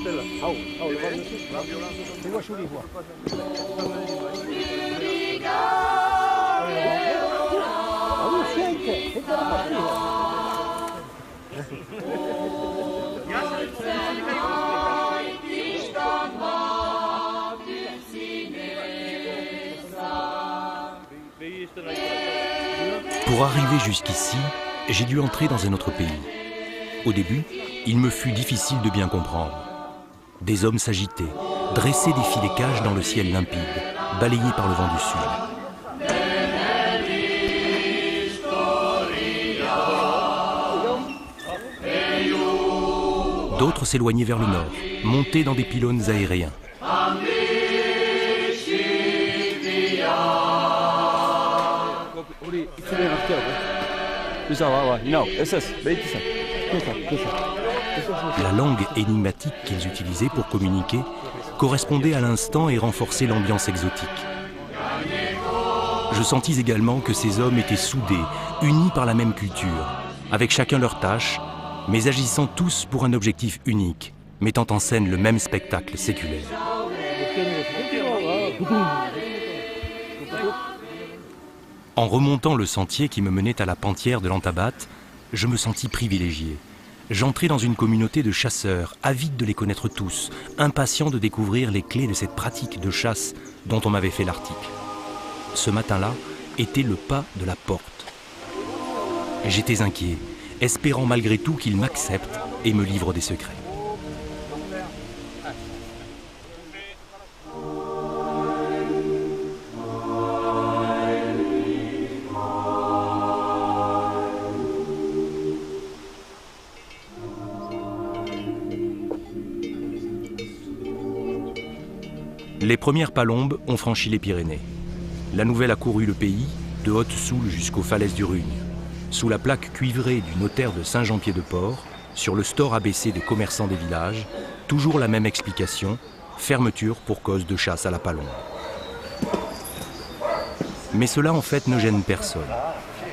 Stella. Pour arriver jusqu'ici, j'ai dû entrer dans un autre pays. Au début, il me fut difficile de bien comprendre. Des hommes s'agitaient, dressaient des filets cages dans le ciel limpide, balayés par le vent du sud. D'autres s'éloignaient vers le nord, montés dans des pylônes aériens. La langue énigmatique qu'ils utilisaient pour communiquer correspondait à l'instant et renforçait l'ambiance exotique. Je sentis également que ces hommes étaient soudés, unis par la même culture, avec chacun leur tâche, mais agissant tous pour un objectif unique, mettant en scène le même spectacle séculaire. En remontant le sentier qui me menait à la pentière de l'Antabat, je me sentis privilégié. J'entrais dans une communauté de chasseurs, avides de les connaître tous, impatients de découvrir les clés de cette pratique de chasse dont on m'avait fait l'article. Ce matin-là était le pas de la porte. J'étais inquiet, espérant malgré tout qu'ils m'acceptent et me livrent des secrets. Les premières palombes ont franchi les Pyrénées. La nouvelle a couru le pays, de Haute-Soule jusqu'aux falaises du Rugne. Sous la plaque cuivrée du notaire de Saint-Jean-Pied-de-Port, sur le store abaissé des commerçants des villages, toujours la même explication, fermeture pour cause de chasse à la palombe. Mais cela en fait ne gêne personne.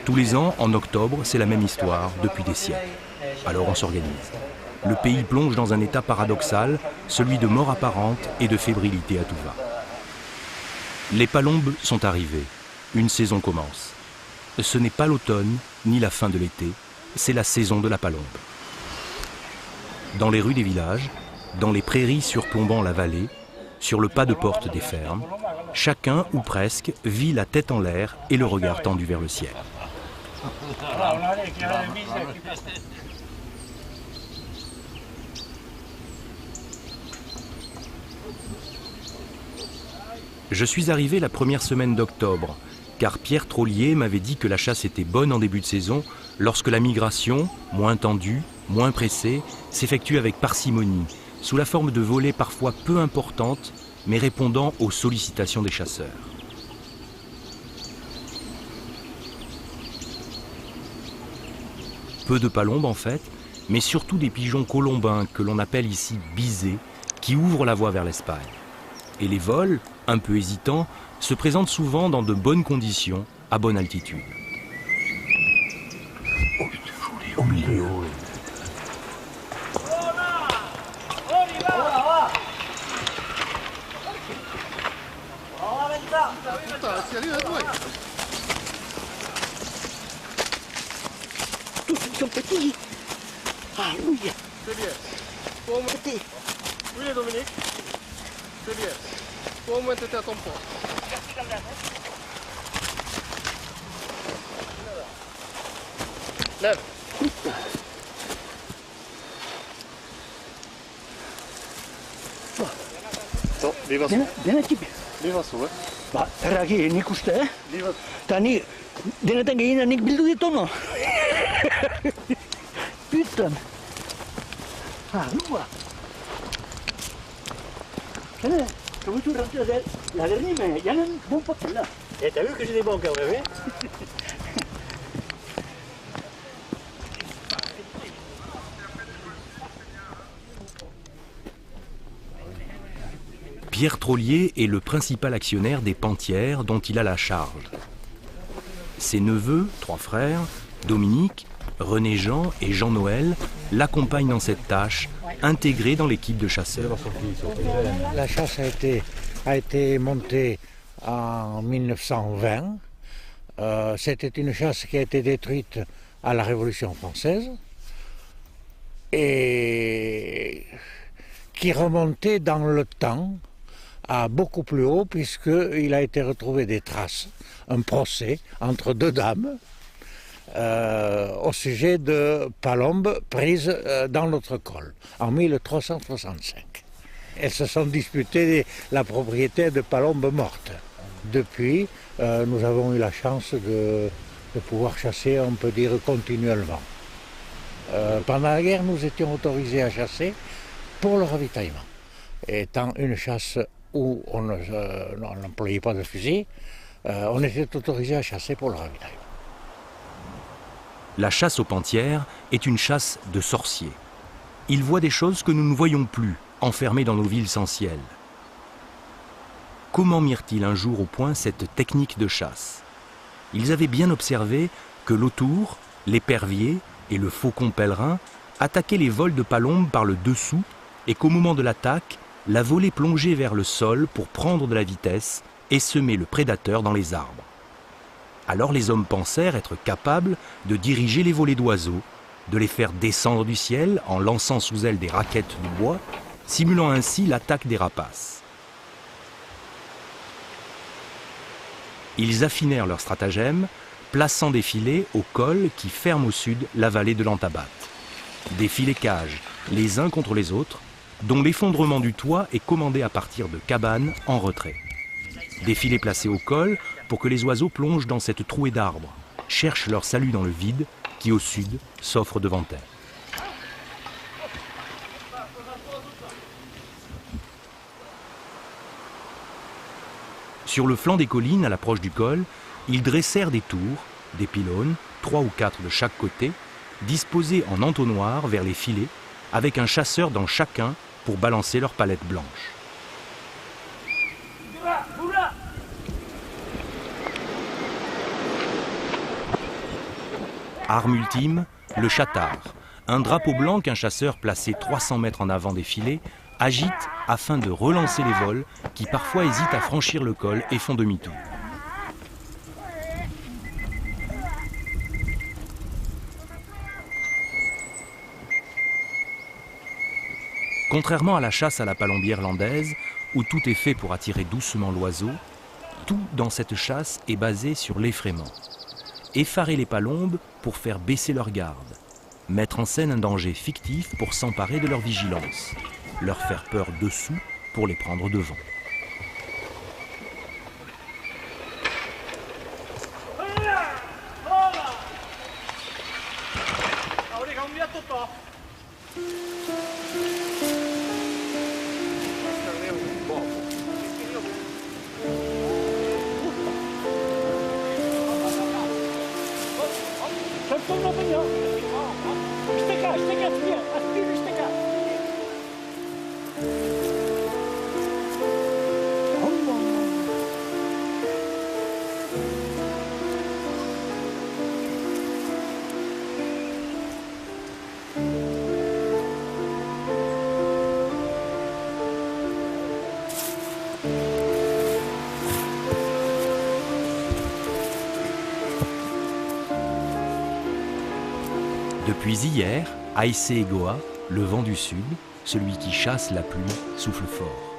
Tous les ans, en octobre, c'est la même histoire depuis des siècles. Alors on s'organise. Le pays plonge dans un état paradoxal, celui de mort apparente et de fébrilité à tout va. Les palombes sont arrivées. Une saison commence. Ce n'est pas l'automne, ni la fin de l'été, c'est la saison de la palombe. Dans les rues des villages, dans les prairies surplombant la vallée, sur le pas de porte des fermes, chacun, ou presque, vit la tête en l'air et le regard tendu vers le ciel. Je suis arrivé la première semaine d'octobre, car Pierre Trollier m'avait dit que la chasse était bonne en début de saison, lorsque la migration, moins tendue, moins pressée, s'effectue avec parcimonie, sous la forme de volées parfois peu importantes, mais répondant aux sollicitations des chasseurs. Peu de palombes en fait, mais surtout des pigeons colombins que l'on appelle ici bisés, qui ouvrent la voie vers l'Espagne. Et les vols, un peu hésitants, se présentent souvent dans de bonnes conditions, à bonne altitude. Tous sont petits. Alléluia. C'est bien. Petit. Oui, Dominique. C'est bien. Faut au moins t'étais à ton poids. Lève. To, viva su. Dena ti. Viva su, Pa, ragi, niku šta je? Viva. Tani, dena tanga ina nik bildu je to no. Putain. Ah, lua. Comment tu rentres la dernière, mais il y a un bon papier là. Et t'as vu que j'ai des bons quand même, Pierre Trollier est le principal actionnaire des pentières dont il a la charge. Ses neveux, 3 frères, Dominique, René-Jean et Jean-Noël, l'accompagnent dans cette tâche intégré dans l'équipe de chasseurs. La chasse a été montée en 1920. C'était une chasse qui a été détruite à la Révolution française et qui remontait dans le temps à beaucoup plus haut puisqu'il a été retrouvé des traces, un procès entre deux dames au sujet de palombes prises dans notre col en 1365. Elles se sont disputées la propriété de palombes mortes. Depuis, nous avons eu la chance de pouvoir chasser, on peut dire, continuellement. Pendant la guerre, nous étions autorisés à chasser pour le ravitaillement. Étant une chasse où on n'employait pas de fusil, on était autorisé à chasser pour le ravitaillement. La chasse aux panthères est une chasse de sorciers. Ils voient des choses que nous ne voyons plus, enfermés dans nos villes sans ciel. Comment mirent-ils un jour au point cette technique de chasse? Ils avaient bien observé que l'autour, l'épervier et le faucon pèlerin attaquaient les vols de palombes par le dessous et qu'au moment de l'attaque, la volée plongeait vers le sol pour prendre de la vitesse et semer le prédateur dans les arbres. Alors les hommes pensèrent être capables de diriger les volées d'oiseaux, de les faire descendre du ciel en lançant sous elles des raquettes de bois, simulant ainsi l'attaque des rapaces. Ils affinèrent leur stratagème, plaçant des filets au col qui ferment au sud la vallée de l'Antabat. Des filets cages, les uns contre les autres, dont l'effondrement du toit est commandé à partir de cabanes en retrait. Des filets placés au col pour que les oiseaux plongent dans cette trouée d'arbres, cherchent leur salut dans le vide qui au sud s'offre devant elles. Sur le flanc des collines, à l'approche du col, ils dressèrent des tours, des pylônes, 3 ou 4 de chaque côté, disposés en entonnoir vers les filets, avec un chasseur dans chacun pour balancer leurs palettes blanches. Arme ultime, le chatard, un drapeau blanc qu'un chasseur placé 300 mètres en avant des filets agite afin de relancer les vols qui parfois hésitent à franchir le col et font demi-tour. Contrairement à la chasse à la palombière landaise, où tout est fait pour attirer doucement l'oiseau, tout dans cette chasse est basé sur l'effraiement. Effarer les palombes pour faire baisser leur garde, mettre en scène un danger fictif pour s'emparer de leur vigilance, leur faire peur dessous pour les prendre devant. Depuis hier, Aïssé et Goa, le vent du sud, celui qui chasse la pluie, souffle fort.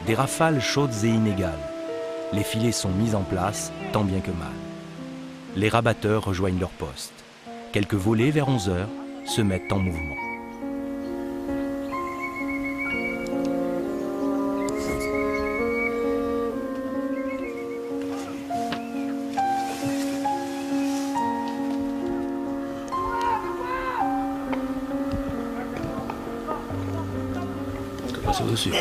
Des rafales chaudes et inégales. Les filets sont mis en place, tant bien que mal. Les rabatteurs rejoignent leur poste. Quelques volées vers 11 h se mettent en mouvement. Au-dessus.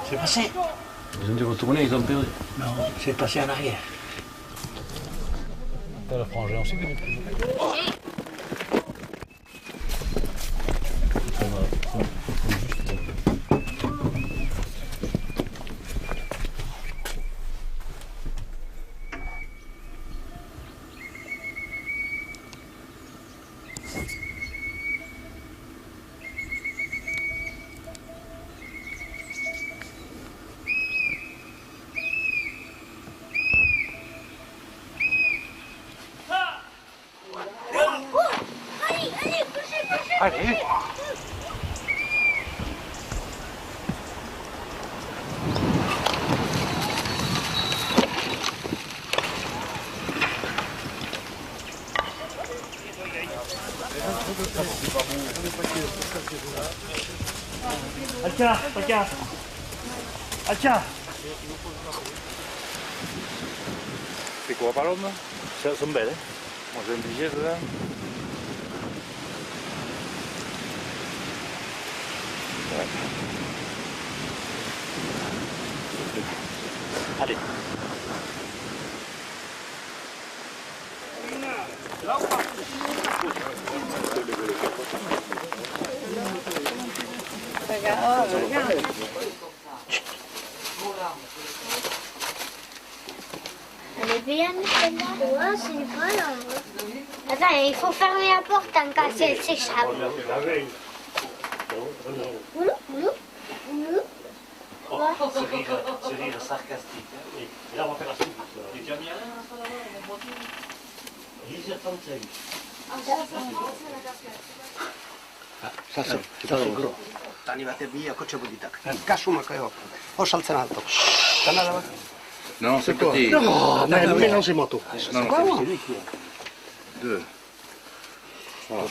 C'est passé. Ils ont dû retourner, ils ont perdu. Non, c'est passé en arrière. T'as la frangée ensuite. Allez. Alcia, Alcia. Alcia. C'est quoi, palome? Elles sont belles, hein? Moi j'ai un billet dedans. Allez. Elle est bien, celle-là. Ouais, c'est une folle. Attends, il faut fermer la porte en cas si elle s'échappe. Oulou, oulou, oulou. Ce rire sarcastique. Hein. Et là, on va faire la soupe. Et tu as mis rien à ça là-bas, 10h35. Ça c'est gros. T'arrives via coach politak. Cachuma caio. Oh salzanato. Non, c'est petit. Non, mais mélangez-moi tout. Non, non, 2, 3,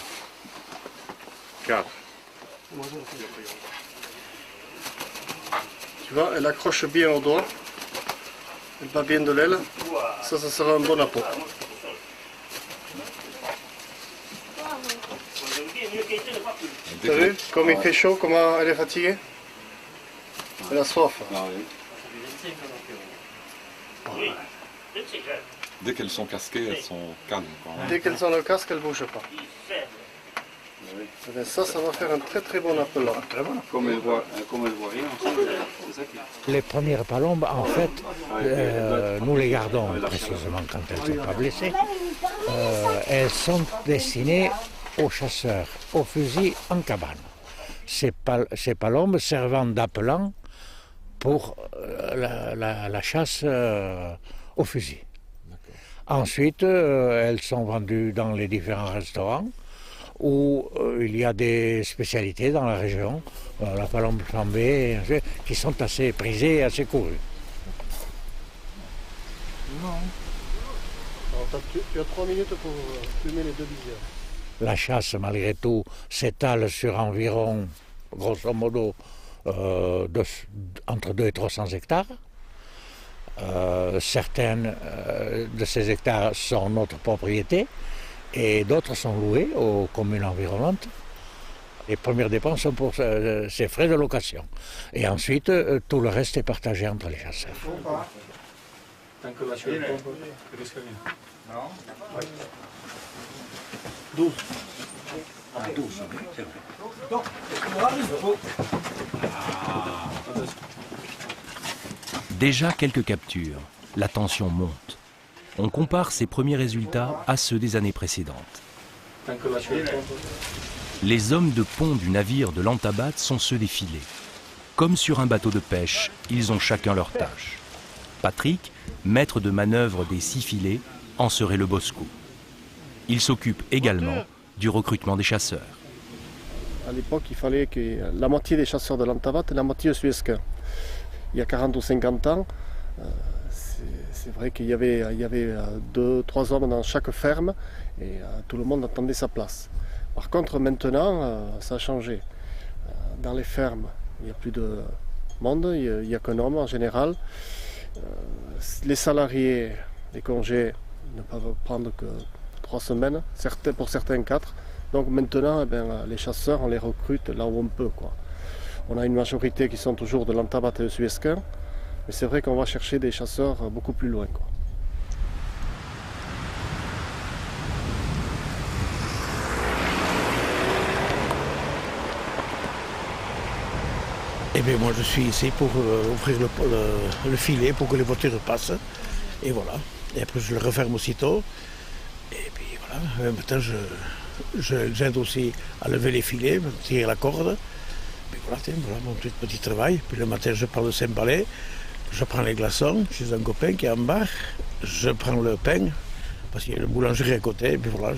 4. Tu vois, elle accroche bien au doigt. Elle va bien de l'aile. Ça sera un bon appôt. T'as vu comme il fait chaud, comment elle est fatiguée? Elle a soif. Ah oui. Dès qu'elles sont casquées, elles sont calmes. Dès qu'elles ont le casque, elles ne bougent pas. Eh bien, ça va faire un très très bon appel là. Comme elles voient rien, c'est ça qui... Les premières palombes, en fait, nous les gardons précisément quand elles ne sont pas blessées. Elles sont destinées aux chasseurs, aux fusils en cabane. Ces palombes servant d'appelant pour la chasse au fusil. Ensuite, elles sont vendues dans les différents restaurants où il y a des spécialités dans la région, la palombe flambée, qui sont assez prisées et assez courues. Alors, tu as 3 minutes pour fumer les 2 lisières. La chasse, malgré tout, s'étale sur environ, grosso modo, entre 200 et 300 hectares. Certaines de ces hectares sont notre propriété et d'autres sont loués aux communes environnantes. Les premières dépenses sont pour ces frais de location. Et ensuite, tout le reste est partagé entre les chasseurs. Tant que la chaîne tombe, que risque rien. Non? 12. Ah, 12, c'est vrai. Déjà quelques captures. La tension monte. On compare ces premiers résultats à ceux des années précédentes. Tant que la chaîne tombe. Les hommes de pont du navire de l'Antabat sont ceux des filets. Comme sur un bateau de pêche, ils ont chacun leur tâche. Patrick, maître de manœuvre des 6 filets, en serait le bosco. Il s'occupe également du recrutement des chasseurs. À l'époque, il fallait que la moitié des chasseurs de l'Antabat et la moitié de Suezquin. Il y a 40 ou 50 ans, c'est vrai qu'il y avait 2-3 hommes dans chaque ferme et tout le monde attendait sa place. Par contre, maintenant, ça a changé. Dans les fermes, il n'y a plus de monde, il n'y a qu'un homme en général. Les salariés, les congés, ne peuvent prendre que 3 semaines, pour certains 4. Donc maintenant, les chasseurs, on les recrute là où on peut, quoi. On a une majorité qui sont toujours de l'Antabat et de Suezquin, mais c'est vrai qu'on va chercher des chasseurs beaucoup plus loin, quoi. Eh bien moi je suis ici pour ouvrir le filet pour que les voitures passent. Et voilà. Et après je le referme aussitôt. Et puis voilà. Maintenant j'aide aussi à lever les filets, à tirer la corde. Et voilà, voilà mon petit travail. Puis le matin je prends le cymballé, je prends les glaçons chez un copain qui est en bas, je prends le pain, parce qu'il y a une boulangerie à côté, et puis voilà,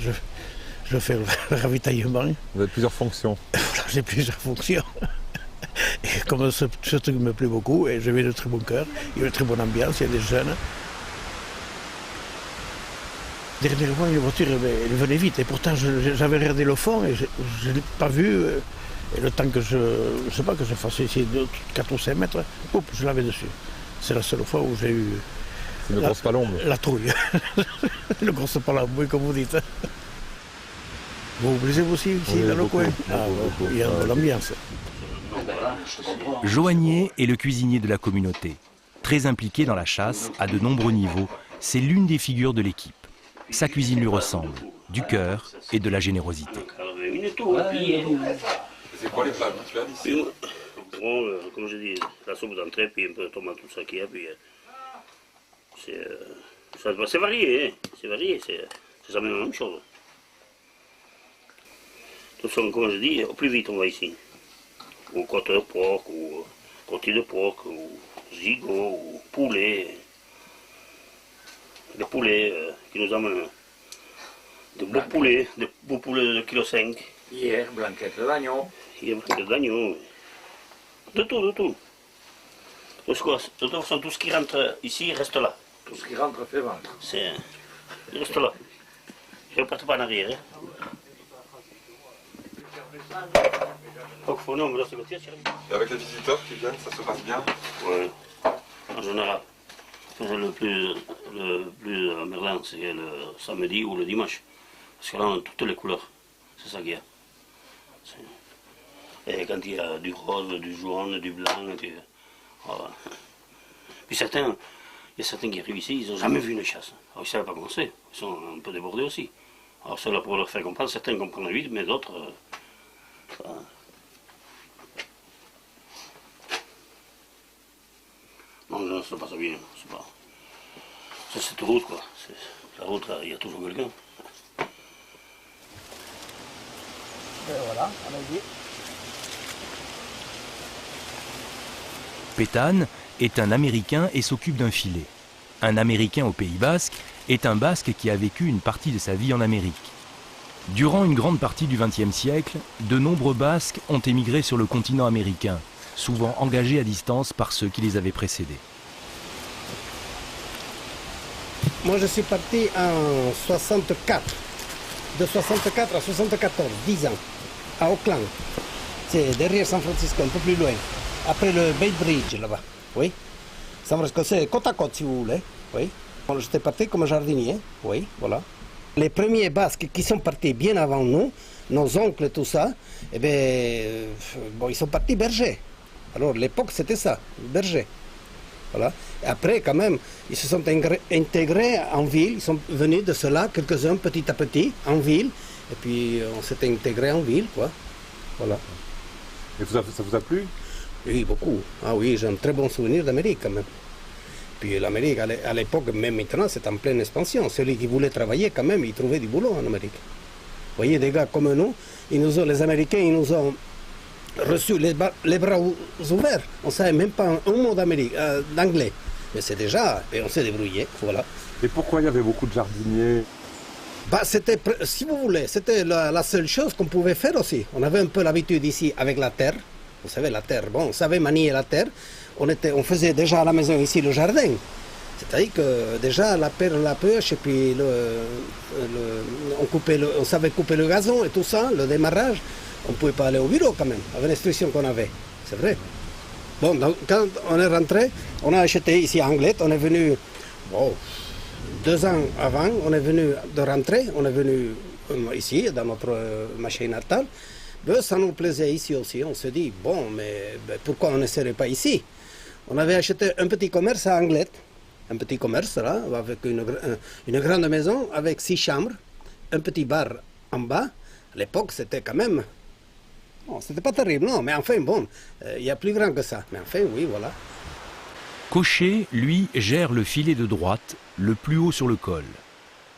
je fais le ravitaillement. Vous avez plusieurs fonctions. Voilà, j'ai plusieurs fonctions. Et comme ce truc me plaît beaucoup, et je vais de très bon cœur, il y a une très bonne ambiance, il y a des jeunes. Dernièrement, une voiture elle venait vite, et pourtant j'avais regardé le fond et je ne l'ai pas vu. Et le temps que je sais pas, que je fasse ici 4 ou 5 mètres, hop, je l'avais dessus. C'est la seule fois où j'ai eu une grosse palombe. La trouille. Une grosse palombe, oui, comme vous dites. Vous vous plaisez aussi ici, oui, dans le beaucoup, coin? beaucoup. Il y a de l'ambiance. Joannier est le cuisinier de la communauté. Très impliqué dans la chasse, à de nombreux niveaux, c'est l'une des figures de l'équipe. Sa cuisine lui ressemble, du cœur et de la générosité. C'est quoi les plats habituels ici? Comme je dis, la soupe d'entrée, puis un peu de tomate, tout ça qu'il y a, puis c'est varié, hein. C'est varié, c'est jamais la même chose. De toute façon, comme je dis, au plus vite on va ici. Ou côte de porc, ou côté de porc, ou gigot, ou poulet. Des poulets qui nous amènent de beaux poulets de 2,5 kg. Hier, blanquette d'agneau. Hier, blanquette d'agneau. De tout, de tout. De toute façon, tout ce qui rentre ici reste là. Tout ce qui rentre fait vendre. Il reste là. Je ne reparte pas en arrière. Et avec les visiteurs qui viennent, ça se passe bien? Oui, en général. Le plus emmerdant, c'est le samedi ou le dimanche. Parce que là, on a toutes les couleurs. C'est ça qu'il y a. Et quand il y a du rose, du jaune, du blanc, voilà. Puis il y a certains qui arrivent ici, ils n'ont jamais vu une chasse. Alors ils ne savent pas comment c'est. Ils sont un peu débordés aussi. Alors cela pour leur faire comprendre, certains comprennent vite, mais d'autres... Non, ça passe bien. C'est cette route, quoi. La route, il y a toujours quelqu'un. Voilà, allez-y. Pétane est un Américain et s'occupe d'un filet. Un Américain au Pays Basque est un Basque qui a vécu une partie de sa vie en Amérique. Durant une grande partie du XXe siècle, de nombreux Basques ont émigré sur le continent américain, souvent engagés à distance par ceux qui les avaient précédés. Moi, je suis parti en 64. De 64 à 74, 10 ans, à Auckland. C'est derrière San Francisco, un peu plus loin. Après le Bay Bridge, là-bas. Oui. San Francisco, c'est côte à côte, si vous voulez. Oui. J'étais parti comme jardinier. Oui, voilà. Les premiers Basques qui sont partis bien avant nous, nos oncles et tout ça, eh bien, bon, ils sont partis bergers. Alors, l'époque, c'était ça, berger. Voilà. Et après, quand même, ils se sont intégrés en ville. Ils sont venus de cela, quelques-uns, petit à petit, en ville. Et puis, on s'est intégrés en ville, quoi. Voilà. Et ça vous a plu? Oui, beaucoup. Ah oui, j'ai un très bon souvenir d'Amérique, quand même. Puis l'Amérique, à l'époque, même maintenant, c'est en pleine expansion. Celui qui voulait travailler, quand même, il trouvait du boulot en Amérique. Vous voyez, des gars comme nous, les Américains, ils nous ont reçus les bras ouverts. On ne savait même pas un mot d'anglais. Mais c'est déjà, et on s'est débrouillé, voilà. Et pourquoi il y avait beaucoup de jardiniers? Bah, c'était, si vous voulez, c'était la seule chose qu'on pouvait faire aussi. On avait un peu l'habitude ici avec la terre. Vous savez, la terre, bon, on savait manier la terre. On faisait déjà à la maison ici le jardin. C'est-à-dire que déjà la pêche, et puis on savait couper le gazon et tout ça, le démarrage. On ne pouvait pas aller au bureau quand même, avec l'instruction qu'on avait. C'est vrai. Bon, donc, quand on est rentré, on a acheté ici à Anglet, on est venu, bon, 2 ans avant, on est venu de rentrer, on est venu ici, dans notre machine natale. Ça nous plaisait ici aussi. On se dit, bon, mais pourquoi on ne serait pas ici? On avait acheté un petit commerce à Anglet, un petit commerce là, avec une grande maison, avec 6 chambres, un petit bar en bas. À l'époque, c'était quand même... Bon, c'était pas terrible, non, mais enfin, bon, il y a plus grand que ça. Mais enfin, oui, voilà. Cocher, lui, gère le filet de droite, le plus haut sur le col.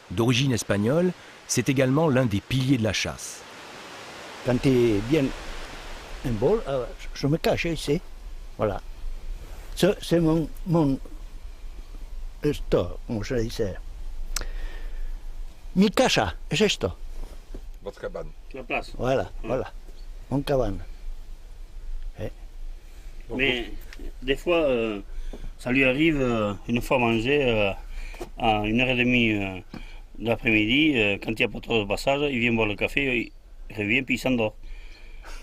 D'origine espagnole, c'est également l'un des piliers de la chasse. Quand il est bien un bol, je me cache ici. Voilà. C'est mon esto, como se dice. Mi casa es esto. Votre cabane. La place. Voilà, voilà. Mon cabane. Mais des fois, ça lui arrive, une fois mangé, à 1h30 de l'après-midi, quand il n'y a pas trop de passage, il vient boire le café, il revient puis il s'endort.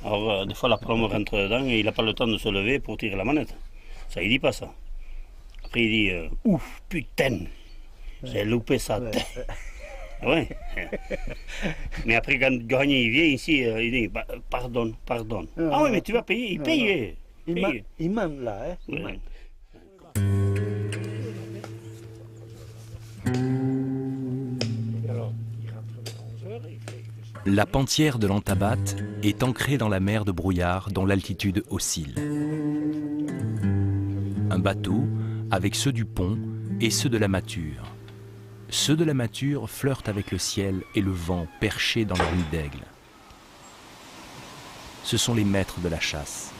Alors des fois la palombe rentre dedans et il n'a pas le temps de se lever pour tirer la manette. Ça il dit pas ça. Après il dit ouf putain, j'ai loupé ça. Ouais. Mais après quand Gagné il vient ici, il dit pardon. Ah oui mais tu vas payer, il paye. Il m'aime là, hein. Il Ouais. La pantière de l'Antabatte est ancrée dans la mer de brouillard dont l'altitude oscille. Un bateau avec ceux du pont et ceux de la mâture. Ceux de la mâture flirtent avec le ciel et le vent perchés dans leur nid d'aigle. Ce sont les maîtres de la chasse.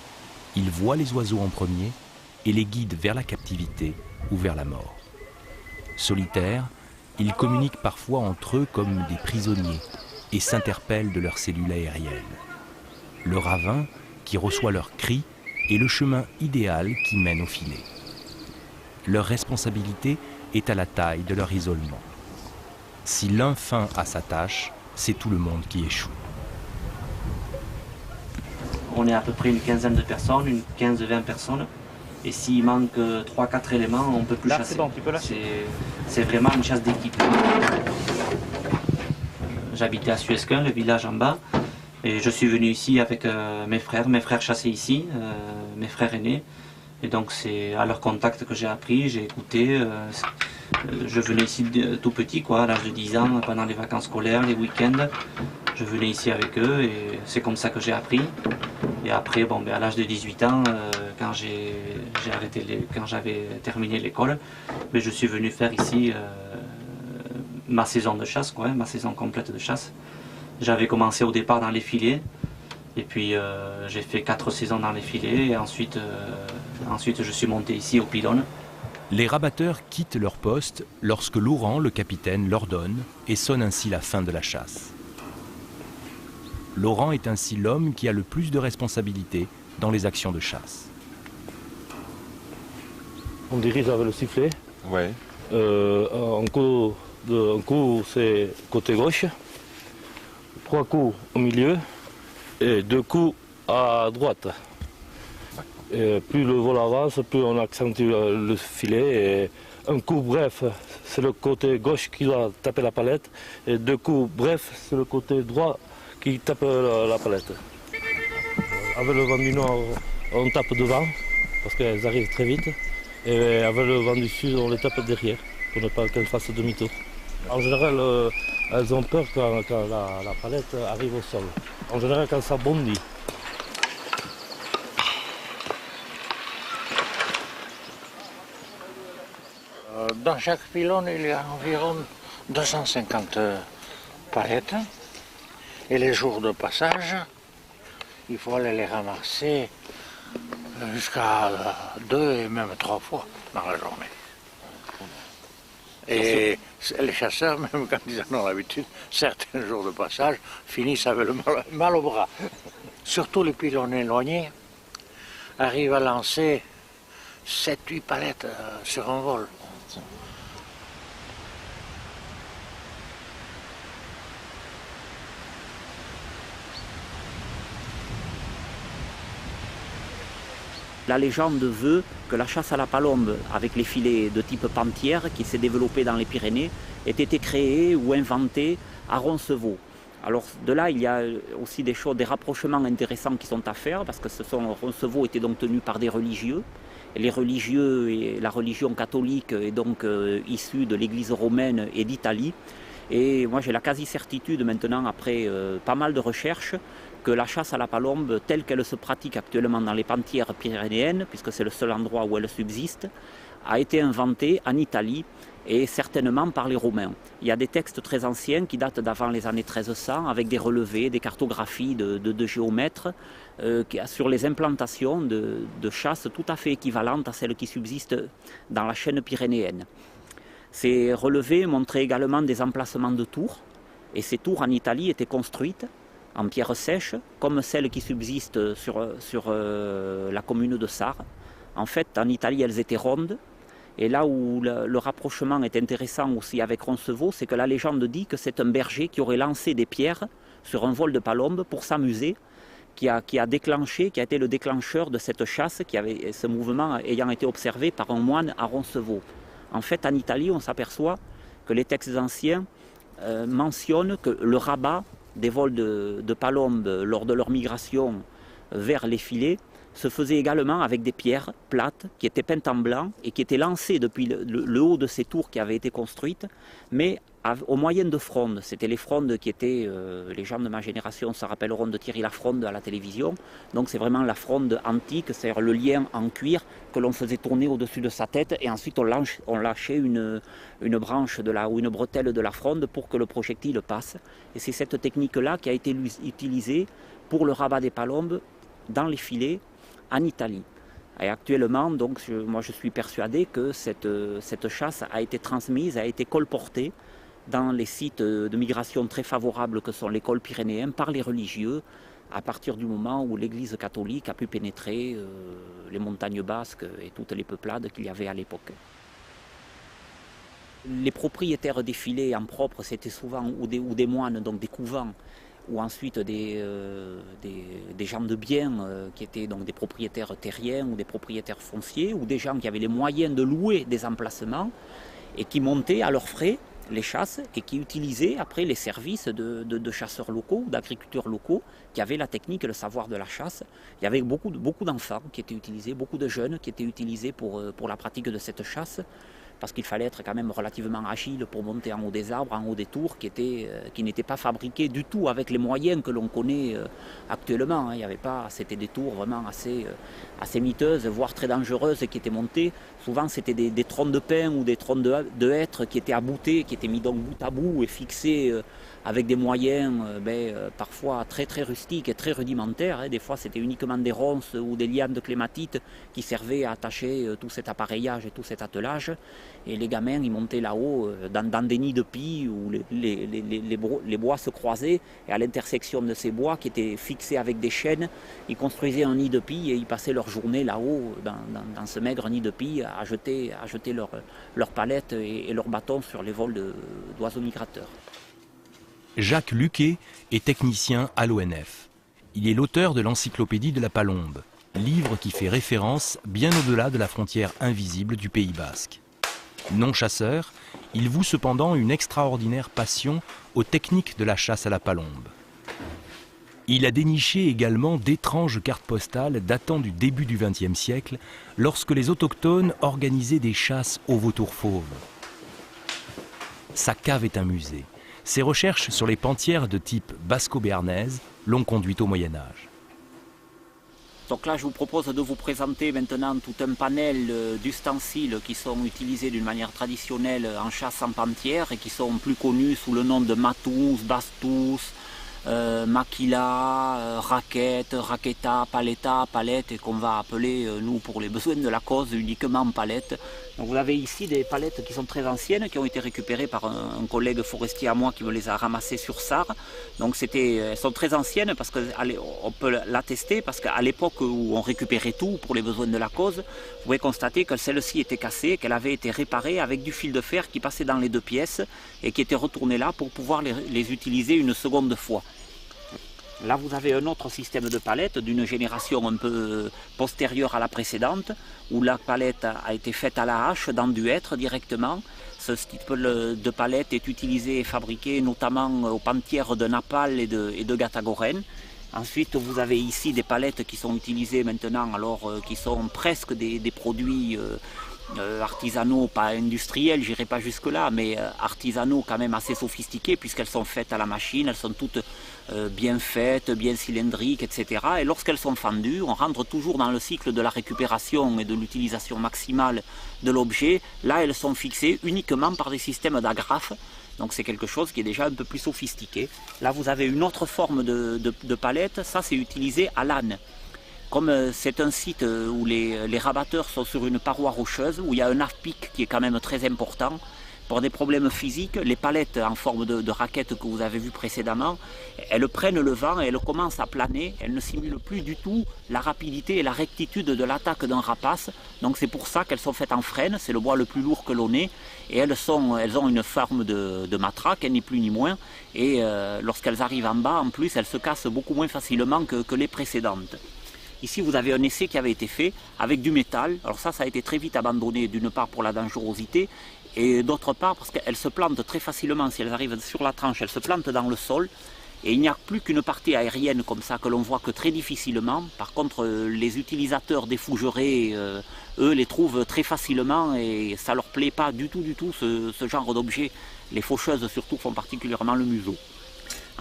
Ils voient les oiseaux en premier et les guident vers la captivité ou vers la mort. Solitaires, ils communiquent parfois entre eux comme des prisonniers et s'interpellent de leurs cellules aériennes. Le ravin, qui reçoit leurs cris, est le chemin idéal qui mène au filet. Leur responsabilité est à la taille de leur isolement. Si l'un feint à sa tâche, c'est tout le monde qui échoue. On est à peu près une quinzaine de personnes, une 15-20 personnes. Et s'il manque 3-4 éléments, on ne peut plus chasser. Bon, c'est vraiment une chasse d'équipe. J'habitais à Suescun, le village en bas, et je suis venu ici avec mes frères. Mes frères chassaient ici, mes frères aînés. Et donc c'est à leur contact que j'ai appris, j'ai écouté. Je venais ici tout petit, quoi, à l'âge de 10 ans, pendant les vacances scolaires, les week-ends. Je venais ici avec eux et c'est comme ça que j'ai appris. Et après, bon, à l'âge de 18 ans, quand quand j'avais terminé l'école, je suis venu faire ici ma saison de chasse, quoi, ma saison complète de chasse. J'avais commencé au départ dans les filets, et puis j'ai fait 4 saisons dans les filets, et ensuite je suis monté ici au pylône. Les rabatteurs quittent leur poste lorsque Laurent, le capitaine, l'ordonne et sonne ainsi la fin de la chasse. Laurent est ainsi l'homme qui a le plus de responsabilités dans les actions de chasse. On dirige avec le sifflet. Ouais. Un coup c'est côté gauche, 3 coups au milieu et 2 coups à droite. Et plus le vol avance, plus on accentue le filet. Et un coup bref, c'est le côté gauche qui doit taper la palette. Et 2 coups brefs, c'est le côté droit qui tape la palette. Avec le vent du nord, on tape devant, parce qu'elles arrivent très vite. Et avec le vent du sud, on les tape derrière, pour ne pas qu'elles fassent demi-tour. En général, elles ont peur quand la palette arrive au sol. En général, quand ça bondit. Dans chaque pylône, il y a environ 250 palettes. Et les jours de passage, il faut aller les ramasser jusqu'à 2 et même 3 fois dans la journée. Et les chasseurs, même quand ils en ont l'habitude, certains jours de passage finissent avec le mal au bras. Surtout les pylônes éloignés arrivent à lancer 7-8 palettes sur un vol. La légende veut que la chasse à la palombe avec les filets de type pantière qui s'est développée dans les Pyrénées ait été créée ou inventée à Roncevaux. Alors de là, il y a aussi des rapprochements intéressants qui sont à faire parce que Roncevaux était donc tenu par des religieux. Et les religieux et la religion catholique est donc issue de l'église romaine et d'Italie. Et moi j'ai la quasi-certitude maintenant, après pas mal de recherches, que la chasse à la palombe, telle qu'elle se pratique actuellement dans les pantières pyrénéennes, puisque c'est le seul endroit où elle subsiste, a été inventée en Italie et certainement par les Romains. Il y a des textes très anciens qui datent d'avant les années 1300, avec des relevés, des cartographies de géomètres sur les implantations de chasse tout à fait équivalentes à celles qui subsistent dans la chaîne pyrénéenne. Ces relevés montraient également des emplacements de tours, Et ces tours en Italie étaient construites en pierre sèche, comme celles qui subsistent sur la commune de Sarre. En fait, en Italie, elles étaient rondes. Et là où le rapprochement est intéressant aussi avec Roncevaux, c'est que la légende dit que c'est un berger qui aurait lancé des pierres sur un vol de palombe pour s'amuser, qui a été le déclencheur de cette chasse, ce mouvement ayant été observé par un moine à Roncevaux. En fait, en Italie, on s'aperçoit que les textes anciens mentionnent que le rabat des vols de palombes lors de leur migration vers les filets se faisait également avec des pierres plates qui étaient peintes en blanc et qui étaient lancées depuis le haut de ces tours qui avaient été construites, mais au moyen de frondes. C'était les frondes qui étaient, les gens de ma génération se rappelleront de Thierry Lafronde à la télévision, donc c'est vraiment la fronde antique, c'est-à-dire le lien en cuir que l'on faisait tourner au-dessus de sa tête et ensuite on lâchait une branche ou une bretelle de la fronde pour que le projectile passe. Et c'est cette technique-là qui a été utilisée pour le rabat des palombes dans les filets en Italie. Et actuellement, donc, moi je suis persuadé que cette chasse a été transmise, a été colportée dans les sites de migration très favorables que sont les cols pyrénéens par les religieux à partir du moment où l'Église catholique a pu pénétrer les montagnes basques et toutes les peuplades qu'il y avait à l'époque. Les propriétaires des filets en propre, c'était souvent ou des moines, donc des couvents, ou ensuite des gens de biens qui étaient donc des propriétaires terriens ou des propriétaires fonciers, ou des gens qui avaient les moyens de louer des emplacements et qui montaient à leurs frais les chasses et qui utilisaient après les services de chasseurs locaux, d'agriculteurs locaux, qui avaient la technique et le savoir de la chasse. Il y avait beaucoup d'enfants qui étaient utilisés, beaucoup de jeunes qui étaient utilisés pour la pratique de cette chasse, parce qu'il fallait être quand même relativement agile pour monter en haut des arbres, en haut des tours, qui n'étaient pas fabriqués du tout avec les moyens que l'on connaît actuellement. Il y avait pas, c'était des tours vraiment assez miteuses, voire très dangereuses, qui étaient montées. Souvent, c'était des troncs de pin ou des troncs de hêtre qui étaient aboutés, qui étaient mis donc bout à bout et fixés avec des moyens parfois très très rustiques et très rudimentaires. Des fois, c'était uniquement des ronces ou des lianes de clématite qui servaient à attacher tout cet appareillage et tout cet attelage. Et les gamins, ils montaient là-haut dans des nids de pie où les bois se croisaient. Et à l'intersection de ces bois qui étaient fixés avec des chaînes, ils construisaient un nid de pie et ils passaient leur journée là-haut, dans ce maigre nid de pie, à jeter leurs palettes et leurs bâtons sur les vols d'oiseaux migrateurs. Jacques Luquet est technicien à l'ONF. Il est l'auteur de l'Encyclopédie de la Palombe, livre qui fait référence bien au-delà de la frontière invisible du Pays basque. Non chasseur, il voue cependant une extraordinaire passion aux techniques de la chasse à la palombe. Il a déniché également d'étranges cartes postales datant du début du XXe siècle, lorsque les autochtones organisaient des chasses aux vautours fauves. Sa cave est un musée. Ses recherches sur les pantières de type basco-béarnaise l'ont conduit au Moyen-Âge. Donc là, je vous propose de vous présenter maintenant tout un panel d'ustensiles qui sont utilisés d'une manière traditionnelle en chasse en pantière et qui sont plus connus sous le nom de matous, bastous, maquila, raquette, raqueta, paletta, palette, et qu'on va appeler, nous, pour les besoins de la cause, uniquement palette. Donc vous avez ici des palettes qui sont très anciennes, qui ont été récupérées par un collègue forestier à moi qui me les a ramassées sur Sarre. Donc elles sont très anciennes, parce qu'on peut l'attester, parce qu'à l'époque où on récupérait tout pour les besoins de la cause, vous pouvez constater que celle-ci était cassée, qu'elle avait été réparée avec du fil de fer qui passait dans les deux pièces et qui était retourné là pour pouvoir les utiliser une seconde fois. Là, vous avez un autre système de palette d'une génération un peu postérieure à la précédente, où la palette a été faite à la hache, dans du hêtre directement. Ce type de palette est utilisé et fabriqué notamment aux pantières de Napal et de Gatagoren. Ensuite, vous avez ici des palettes qui sont utilisées maintenant, qui sont presque des produits artisanaux, pas industriels, j'irai pas jusque là, mais artisanaux quand même assez sophistiqués, puisqu'elles sont faites à la machine, elles sont toutes bien faites, bien cylindriques, etc. Et lorsqu'elles sont fendues, on rentre toujours dans le cycle de la récupération et de l'utilisation maximale de l'objet. Là, elles sont fixées uniquement par des systèmes d'agrafes, donc c'est quelque chose qui est déjà un peu plus sophistiqué. Là, vous avez une autre forme de palette, ça c'est utilisé à l'âne. Comme c'est un site où les rabatteurs sont sur une paroi rocheuse, où il y a un apic qui est quand même très important, pour des problèmes physiques, les palettes en forme de raquettes que vous avez vues précédemment, elles prennent le vent et elles commencent à planer. Elles ne simulent plus du tout la rapidité et la rectitude de l'attaque d'un rapace. Donc c'est pour ça qu'elles sont faites en frêne, c'est le bois le plus lourd que l'on ait. Et elles ont une forme de matraque, ni plus ni moins. Et lorsqu'elles arrivent en bas, en plus, elles se cassent beaucoup moins facilement que les précédentes. Ici, vous avez un essai qui avait été fait avec du métal. Alors ça a été très vite abandonné, d'une part pour la dangerosité, et d'autre part parce qu'elles se plantent très facilement. Si elles arrivent sur la tranche, elles se plantent dans le sol. Et il n'y a plus qu'une partie aérienne comme ça que l'on voit que très difficilement. Par contre, les utilisateurs des fougerets, eux, les trouvent très facilement et ça leur plaît pas du tout ce genre d'objet. Les faucheuses surtout font particulièrement le museau.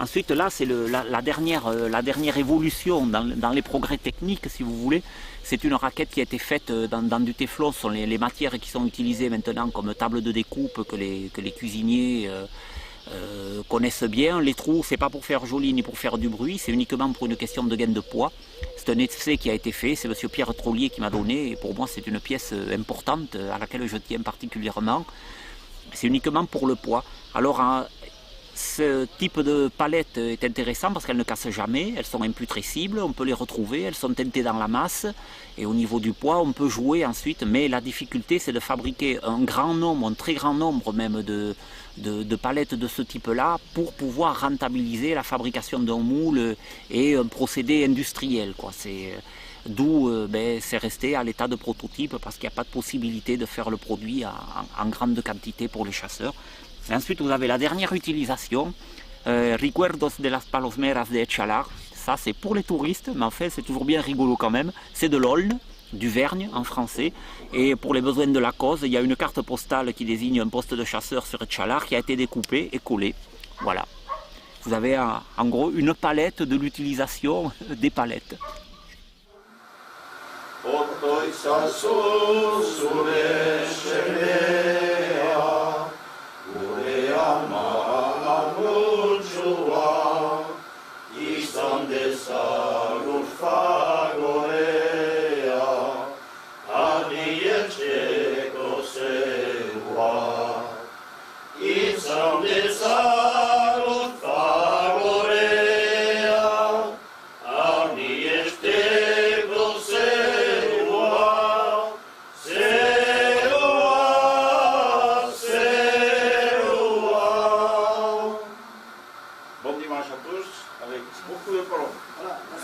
Ensuite, là, c'est la dernière évolution dans les progrès techniques, si vous voulez. C'est une raquette qui a été faite dans du téflon. Ce sont les matières qui sont utilisées maintenant comme table de découpe que les cuisiniers connaissent bien. Les trous, c'est pas pour faire joli ni pour faire du bruit, c'est uniquement pour une question de gain de poids. C'est un essai qui a été fait, c'est M. Pierre Trollier qui m'a donné, et pour moi c'est une pièce importante à laquelle je tiens particulièrement. C'est uniquement pour le poids. Alors, ce type de palette est intéressant parce qu'elles ne cassent jamais, elles sont imputrescibles, on peut les retrouver, elles sont teintées dans la masse et au niveau du poids on peut jouer ensuite, mais la difficulté c'est de fabriquer un très grand nombre même de palettes de ce type-là pour pouvoir rentabiliser la fabrication d'un moule et un procédé industriel, quoi. D'où c'est resté à l'état de prototype parce qu'il n'y a pas de possibilité de faire le produit en grande quantité pour les chasseurs. Et ensuite, vous avez la dernière utilisation, Recuerdos de las Palomeras de Etxalar. Ça, c'est pour les touristes, mais en fait, c'est toujours bien rigolo quand même. C'est de l'Aulne, du Vergne en français. Et pour les besoins de la cause, il y a une carte postale qui désigne un poste de chasseur sur Etxalar qui a été découpée et collée. Voilà. Vous avez en gros une palette de l'utilisation des palettes.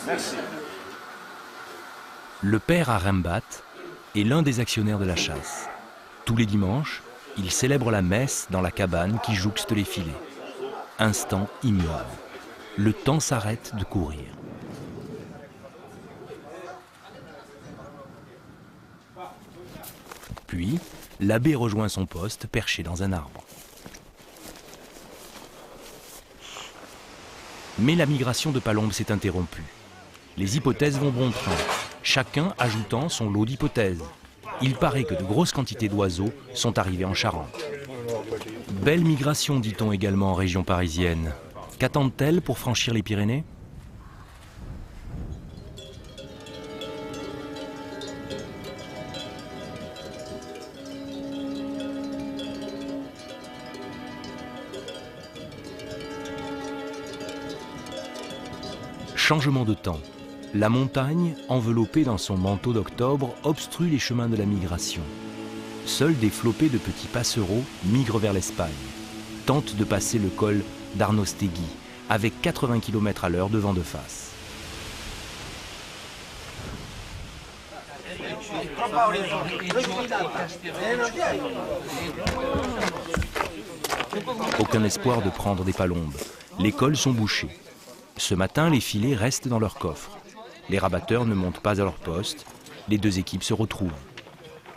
Merci. Le père Arembat est l'un des actionnaires de la chasse. Tous les dimanches, il célèbre la messe dans la cabane qui jouxte les filets. Instant immuable. Le temps s'arrête de courir. Puis, l'abbé rejoint son poste perché dans un arbre. Mais la migration de palombes s'est interrompue. Les hypothèses vont bon train, chacun ajoutant son lot d'hypothèses. Il paraît que de grosses quantités d'oiseaux sont arrivés en Charente. Belle migration, dit-on également en région parisienne. Qu'attendent-elles pour franchir les Pyrénées ? Changement de temps. La montagne, enveloppée dans son manteau d'octobre, obstrue les chemins de la migration. Seuls des flopées de petits passereaux migrent vers l'Espagne, tentent de passer le col d'Arnostegui, avec 80 km à l'heure de vent de face. Aucun espoir de prendre des palombes. Les cols sont bouchés. Ce matin, les filets restent dans leur coffre. Les rabatteurs ne montent pas à leur poste. Les deux équipes se retrouvent.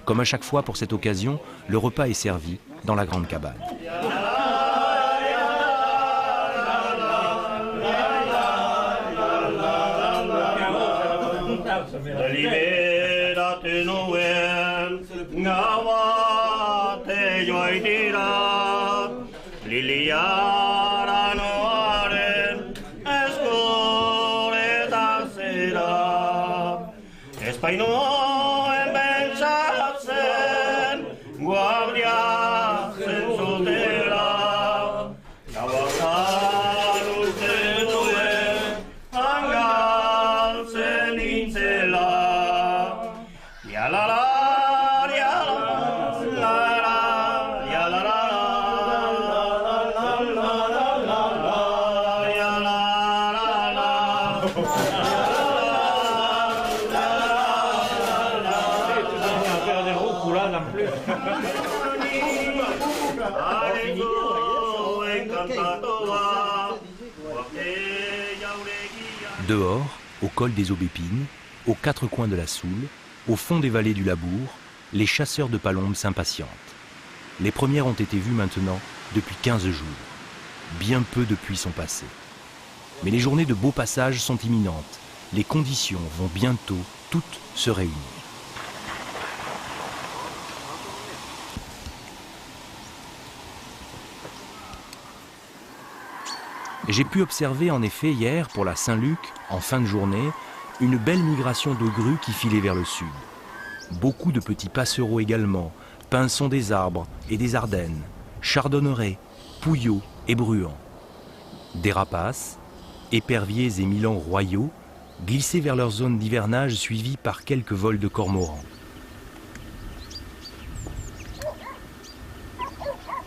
Comme à chaque fois pour cette occasion, le repas est servi dans la grande cabane. Dehors, au col des Aubépines, aux quatre coins de la Soule, au fond des vallées du Labour, les chasseurs de palombes s'impatientent. Les premières ont été vues maintenant depuis 15 jours. Bien peu de pluie sont passées. Mais les journées de beau passage sont imminentes. Les conditions vont bientôt toutes se réunir. J'ai pu observer en effet hier, pour la Saint-Luc, en fin de journée, une belle migration de grues qui filait vers le sud. Beaucoup de petits passereaux également, pinsons des arbres et des Ardennes, chardonnerets, pouillots et bruants. Des rapaces, éperviers et milans royaux glissaient vers leur zone d'hivernage suivis par quelques vols de cormorans.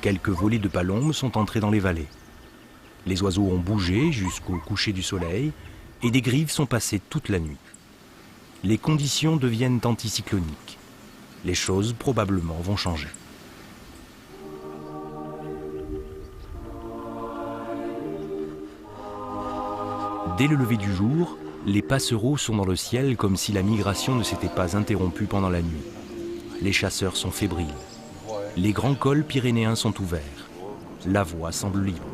Quelques volées de palombes sont entrées dans les vallées. Les oiseaux ont bougé jusqu'au coucher du soleil et des grives sont passées toute la nuit. Les conditions deviennent anticycloniques. Les choses probablement vont changer. Dès le lever du jour, les passereaux sont dans le ciel comme si la migration ne s'était pas interrompue pendant la nuit. Les chasseurs sont fébriles. Les grands cols pyrénéens sont ouverts. La voie semble libre.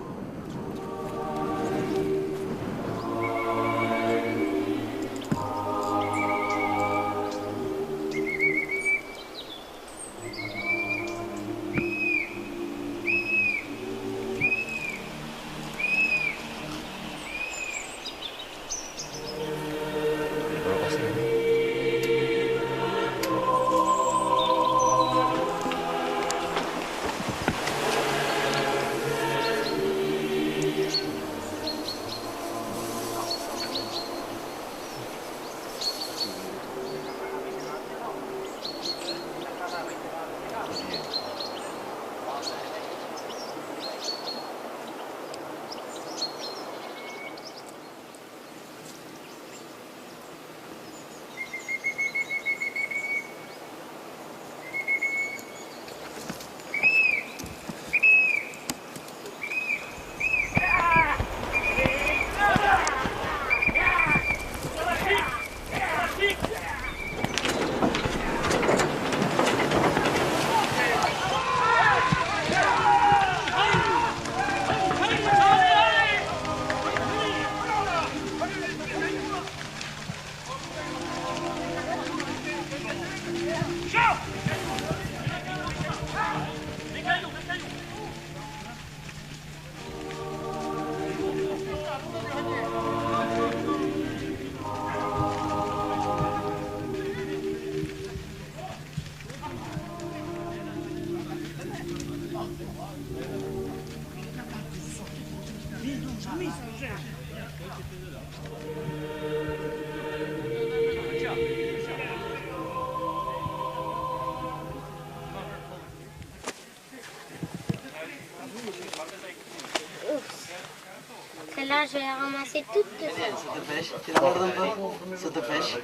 Celle-là, je vais la ramasser toute seule. Ça te pêche, tu la gardes un peu, ça te pêche.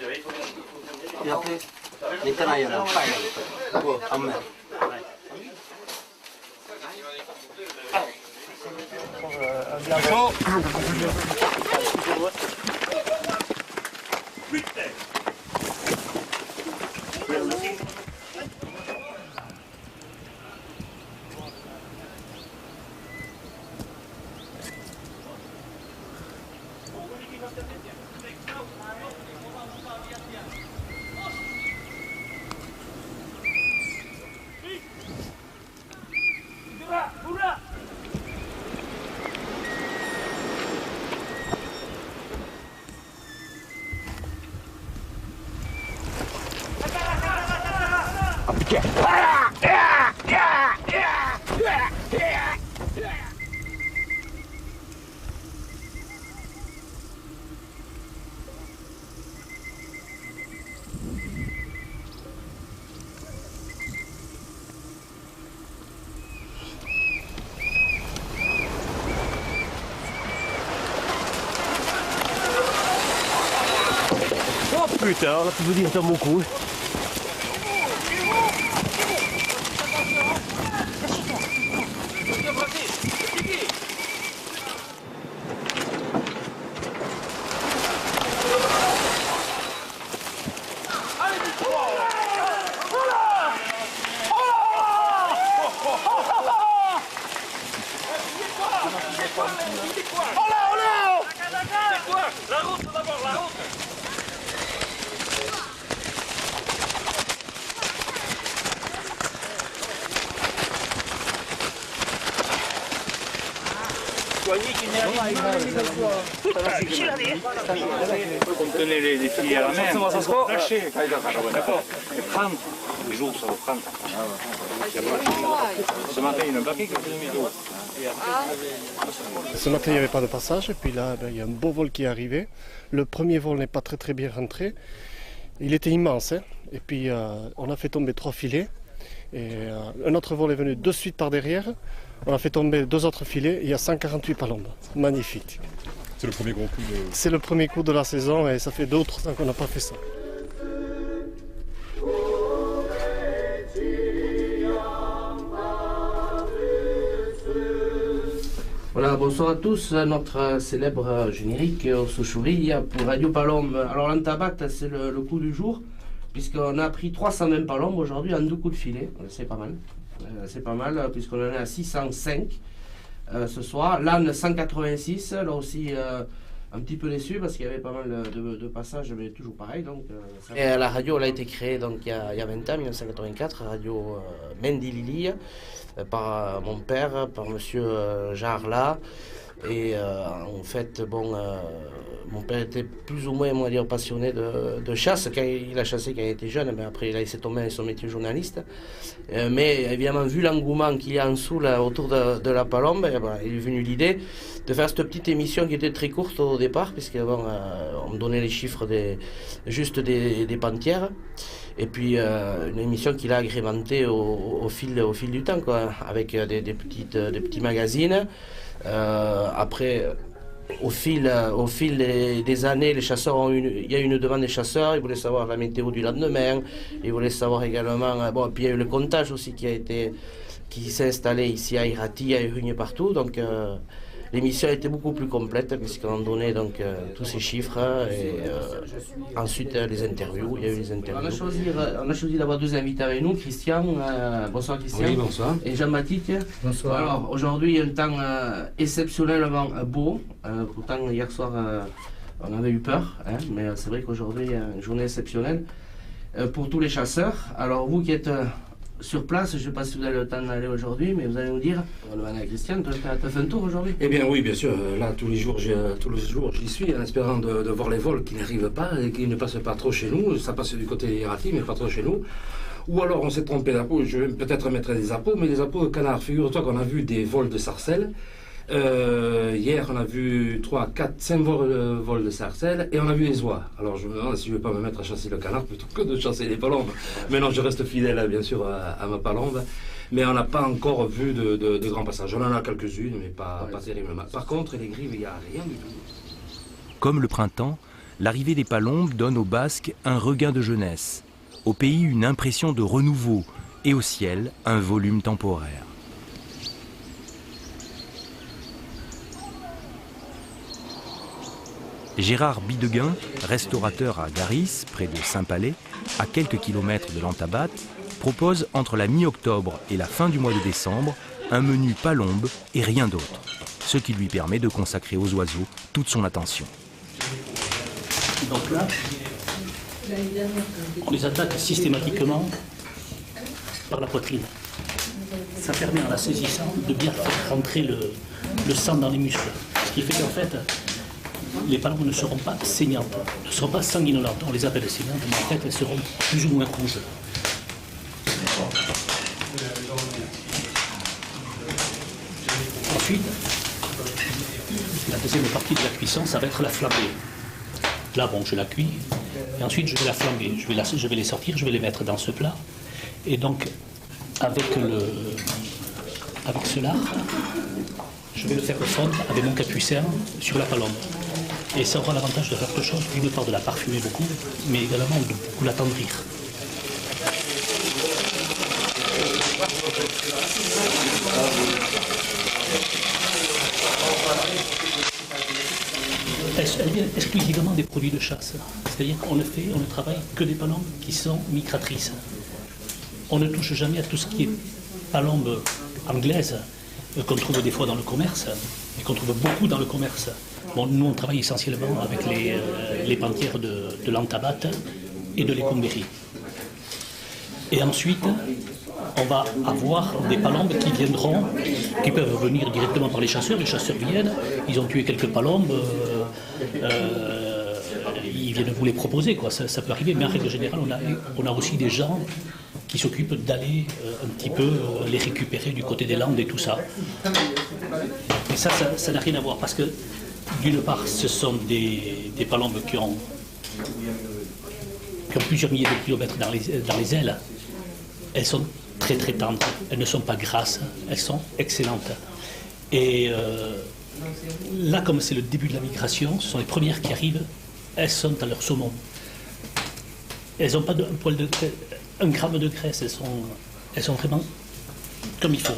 Et après, les canailles, là, en mer. plus tard, là, tu peux dire t'as beaucoup. Contenez les filles à la main. Lâchez. D'accord. Prendre. Les jours, ça va prendre. Ce matin, il y a un paquet qui a mis d'eau. Ce matin, il n'y avait pas de passage, et puis là, il y a un beau vol qui est arrivé. Le premier vol n'est pas très bien rentré. Il était immense, hein. Et puis on a fait tomber 3 filets. Et un autre vol est venu de suite par derrière. On a fait tomber 2 autres filets, il y a 148 palombes. Magnifique. C'est le premier gros coup de... C'est le premier coup de la saison et ça fait 2 ou 3 ans qu'on n'a pas fait ça. Voilà, bonsoir à tous. Notre célèbre générique Souchouri pour Radio Palombe. Alors l'Antabat, c'est le coup du jour, puisqu'on a pris 320 palombes aujourd'hui en 2 coups de filet. C'est pas mal. C'est pas mal, puisqu'on en est à 605 ce soir. L'âne 186, là aussi un petit peu déçu parce qu'il y avait pas mal de passages, mais toujours pareil. Donc, Et la radio elle a été créée donc, il y a 20 ans, 1984, radio Mendilili, par mon père, par monsieur Jarla. Et en fait, bon, mon père était plus ou moins, on va dire, passionné de chasse. Il a chassé quand il était jeune, mais après il a laissé tomber son métier de journaliste. Mais évidemment, vu l'engouement qu'il y a en dessous, là, autour de la palombe, il est venu l'idée de faire cette petite émission qui était très courte au départ, puisque bon, on me donnait les chiffres juste des panthères. Et puis une émission qu'il a agrémentée au fil du temps, quoi, avec des petits magazines. Après, au fil des années, les chasseurs il y a eu une demande des chasseurs, ils voulaient savoir la météo du lendemain, ils voulaient savoir également, bon, puis il y a eu le comptage aussi qui s'est installé ici à Irati, à Irugne, partout, donc l'émission a été beaucoup plus complète puisqu'on donnait donc tous ces chiffres et ensuite les interviews, il y a eu les interviews. On a choisi d'avoir 2 invités avec nous, Christian, bonsoir Christian. Oui, bonsoir. Et Jean-Baptiste. Bonsoir. Alors aujourd'hui un temps exceptionnellement beau, pourtant hier soir on avait eu peur, hein, mais c'est vrai qu'aujourd'hui une journée exceptionnelle pour tous les chasseurs. Alors vous qui êtes sur place, je ne sais pas si vous avez le temps d'aller aujourd'hui, mais vous allez nous dire, on va demander à Christian, tu as fait un tour aujourd'hui? Eh bien oui, bien sûr, là tous les jours j'y suis en espérant de voir les vols qui n'arrivent pas et qui ne passent pas trop chez nous. Ça passe du côté Irati, mais pas trop chez nous. Ou alors on s'est trompé d'appôt, je vais peut-être mettre des appôts, mais les appôts de canard. Figure-toi qu'on a vu des vols de sarcelles. Hier on a vu 3, 4, 5 vols de sarcelles et on a vu les oies. Alors je me demande si je ne vais pas me mettre à chasser le canard plutôt que de chasser les palombes. Maintenant je reste fidèle bien sûr à ma palombe, mais on n'a pas encore vu de grands passages. On en a quelques-unes, mais pas terriblement. Par contre les grives, il n'y a rien du tout. Comme le printemps, l'arrivée des palombes donne aux Basques un regain de jeunesse, au pays une impression de renouveau et au ciel un volume temporaire. Gérard Bideguin, restaurateur à Garis, près de Saint-Palais, à quelques kilomètres de l'Antabat, propose entre la mi-octobre et la fin du mois de décembre un menu palombe et rien d'autre, ce qui lui permet de consacrer aux oiseaux toute son attention. Donc là, on les attaque systématiquement par la poitrine. Ça permet en la saisissant de bien faire rentrer le sang dans les muscles, ce qui fait qu'en fait, les palombes ne seront pas saignantes, ne seront pas sanguinolentes. On les appelle saignantes, mais en fait, elles seront plus ou moins rouges. Ensuite, la deuxième partie de la cuisson, ça va être la flambée. Là, bon, je la cuis, et ensuite je vais la flamber. Je vais les sortir, je vais les mettre dans ce plat. Et donc, avec ce lard, je vais le faire fondre avec mon capucin sur la palombe. Et ça aura l'avantage de faire deux choses, d'une part de la parfumer beaucoup, mais également de beaucoup l'attendrir. Elle vient exclusivement des produits de chasse. C'est-à-dire qu'on ne travaille que des palombes qui sont migratrices. On ne touche jamais à tout ce qui est palombe anglaise, qu'on trouve des fois dans le commerce, et qu'on trouve beaucoup dans le commerce. Bon, nous, on travaille essentiellement avec les panthères de l'Antabat et de l'Econberry. Et ensuite, on va avoir des palombes qui peuvent venir directement par les chasseurs. Les chasseurs viennent, ils ont tué quelques palombes, ils viennent vous les proposer, quoi. Ça peut arriver, mais en règle générale, on a aussi des gens qui s'occupent d'aller un petit peu les récupérer du côté des Landes et tout ça. Et ça n'a rien à voir, parce que d'une part, ce sont des palombes qui ont plusieurs milliers de kilomètres dans les ailes. Elles sont très très tendres, elles ne sont pas grasses, elles sont excellentes. Et là, comme c'est le début de la migration, ce sont les premières qui arrivent, elles sont à leur saumon. Elles n'ont pas un gramme de graisse, elles sont vraiment comme il faut.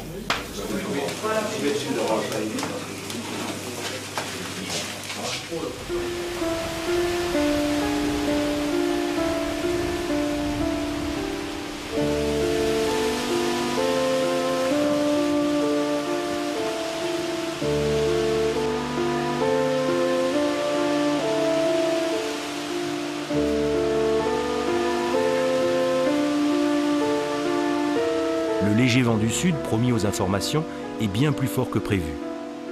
Le léger vent du sud, promis aux informations, est bien plus fort que prévu.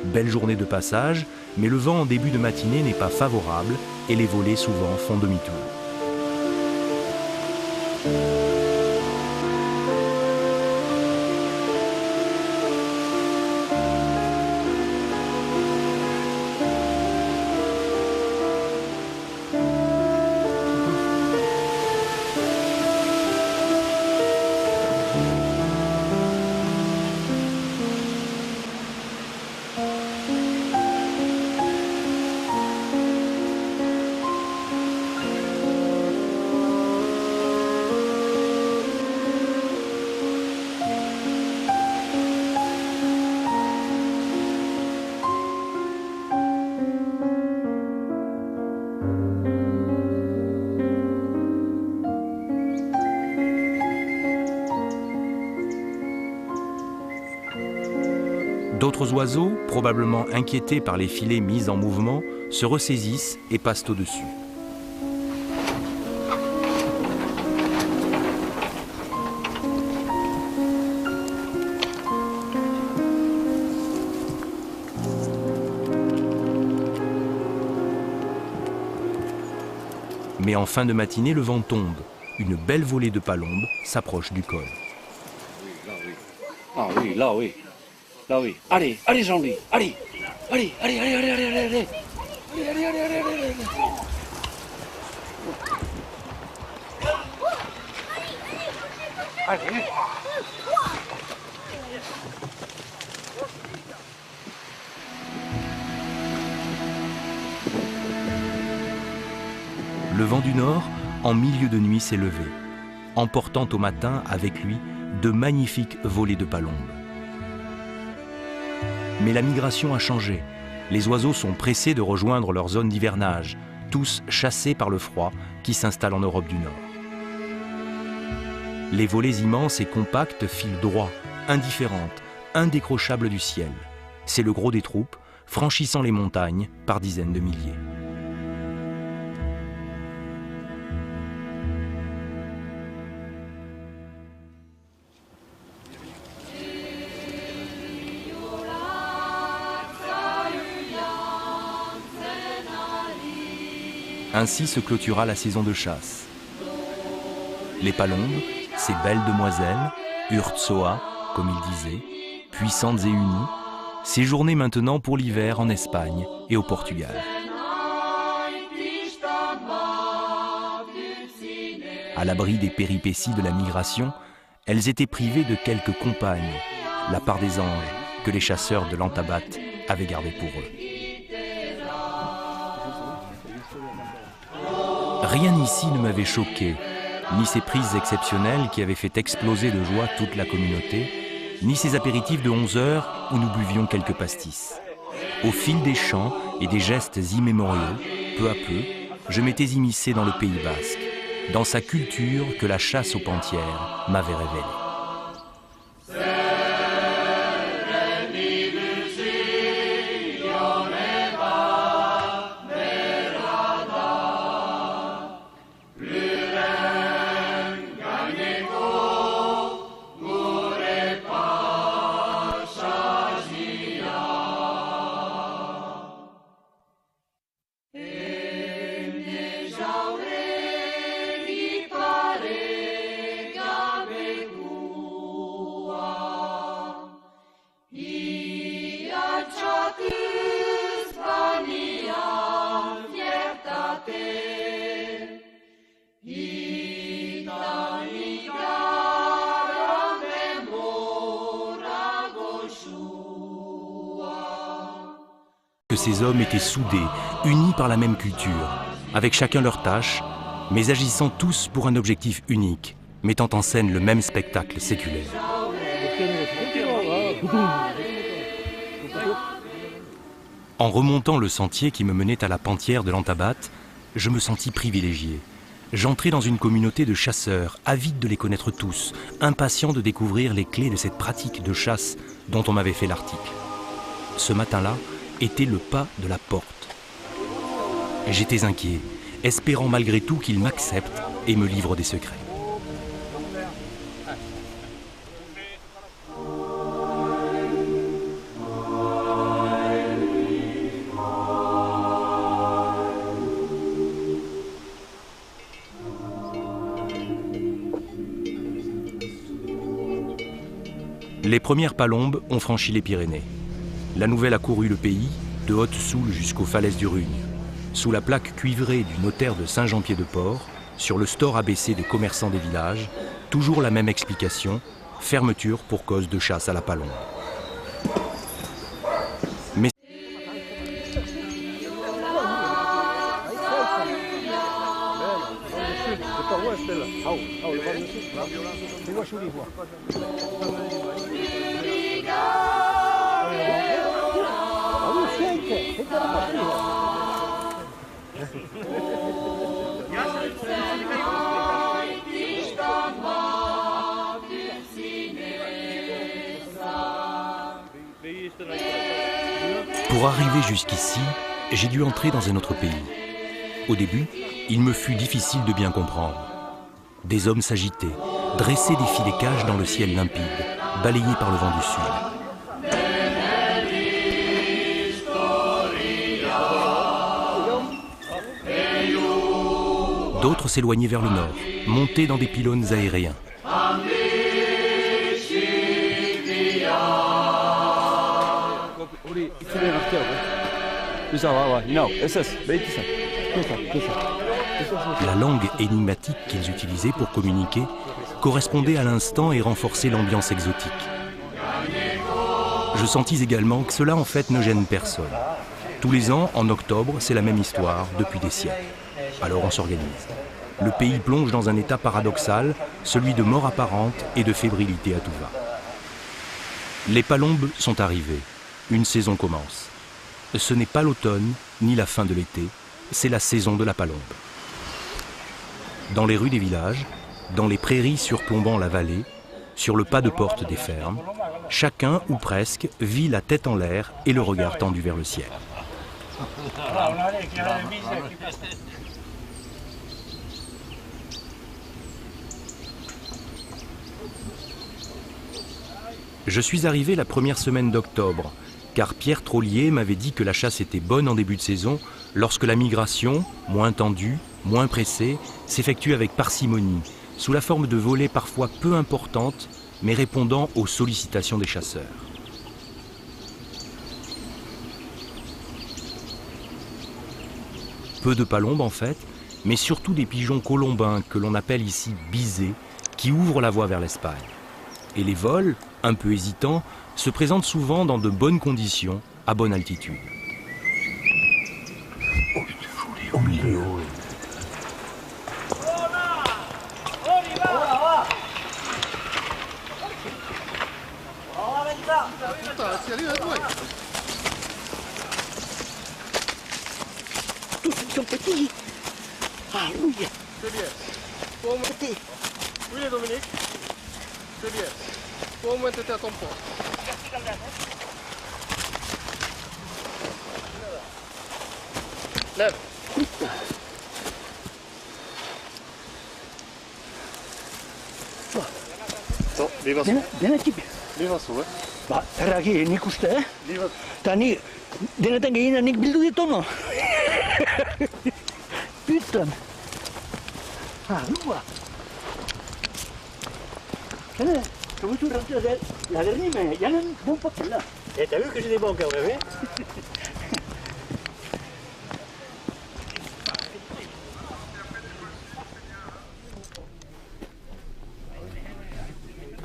Belle journée de passage, mais le vent en début de matinée n'est pas favorable et les volées souvent font demi-tour. D'autres oiseaux, probablement inquiétés par les filets mis en mouvement, se ressaisissent et passent au-dessus. Mais en fin de matinée, le vent tombe. Une belle volée de palombes s'approche du col. Ah oui, là oui. Là oui. Allez, allez Jean-Louis, allez. Allez, allez, allez, allez, allez, allez, allez. Allez, allez, allez, allez, allez, allez. Allez. Le vent du nord, en milieu de nuit, s'est levé, emportant au matin avec lui de magnifiques volées de palombes. Mais la migration a changé. Les oiseaux sont pressés de rejoindre leur zone d'hivernage, tous chassés par le froid qui s'installe en Europe du Nord. Les volées immenses et compactes filent droit, indifférentes, indécrochables du ciel. C'est le gros des troupes, franchissant les montagnes par dizaines de milliers. Ainsi se clôtura la saison de chasse. Les palombes, ces belles demoiselles, Urtsoa, comme il disait, puissantes et unies, séjournaient maintenant pour l'hiver en Espagne et au Portugal. À l'abri des péripéties de la migration, elles étaient privées de quelques compagnes, la part des anges que les chasseurs de l'Antabat avaient gardée pour eux. Rien ici ne m'avait choqué, ni ces prises exceptionnelles qui avaient fait exploser de joie toute la communauté, ni ces apéritifs de 11 heures où nous buvions quelques pastis. Au fil des chants et des gestes immémoriaux, peu à peu, je m'étais immiscé dans le Pays basque, dans sa culture que la chasse aux pantières m'avait révélée. Que ces hommes étaient soudés, unis par la même culture, avec chacun leur tâche, mais agissant tous pour un objectif unique, mettant en scène le même spectacle séculaire. En remontant le sentier qui me menait à la pantière de l'Antabat, je me sentis privilégié. J'entrais dans une communauté de chasseurs, avides de les connaître tous, impatients de découvrir les clés de cette pratique de chasse dont on m'avait fait l'article. Ce matin-là était le pas de la porte. J'étais inquiet, espérant malgré tout qu'ils m'acceptent et me livrent des secrets. Les premières palombes ont franchi les Pyrénées. La nouvelle a couru le pays, de Haute-Soule jusqu'aux falaises du Rugne. Sous la plaque cuivrée du notaire de Saint-Jean-Pied-de-Port, sur le store abaissé des commerçants des villages, toujours la même explication, fermeture pour cause de chasse à la palombe. Mais pour arriver jusqu'ici, j'ai dû entrer dans un autre pays. Au début, il me fut difficile de bien comprendre. Des hommes s'agitaient, dressaient des filets cages dans le ciel limpide, balayés par le vent du sud. D'autres s'éloignaient vers le nord, montés dans des pylônes aériens. La langue énigmatique qu'ils utilisaient pour communiquer correspondait à l'instant et renforçait l'ambiance exotique. Je sentis également que cela en fait ne gêne personne. Tous les ans, en octobre, c'est la même histoire depuis des siècles. Alors on s'organise. Le pays plonge dans un état paradoxal, celui de mort apparente et de fébrilité à tout va. Les palombes sont arrivées. Une saison commence. Ce n'est pas l'automne, ni la fin de l'été, c'est la saison de la palombe. Dans les rues des villages, dans les prairies surplombant la vallée, sur le pas de porte des fermes, chacun, ou presque, vit la tête en l'air et le regard tendu vers le ciel. Je suis arrivé la première semaine d'octobre, car Pierre Trollier m'avait dit que la chasse était bonne en début de saison, lorsque la migration, moins tendue, moins pressée, s'effectue avec parcimonie, sous la forme de volées parfois peu importantes, mais répondant aux sollicitations des chasseurs. Peu de palombes en fait, mais surtout des pigeons colombins que l'on appelle ici bisés, qui ouvrent la voie vers l'Espagne. Et les vols, un peu hésitants, se présentent souvent dans de bonnes conditions, à bonne altitude. tous ils sont petits. Ah oui. C'est bien. Faut au moins... Oui, Dominique. C'est bien. Faut au moins t'étais à ton poste. Lève. To, viva su. Dena ti. Viva su, Ba, ragi nik uste, Viva. Ta ni, denetan gehiena nik bildu ditono. Putain. Ah, lua. Kene, comme tu rentres la dernière, mais il y a un bon paquet là. Et t'as vu que j'ai des bons quand même, hein?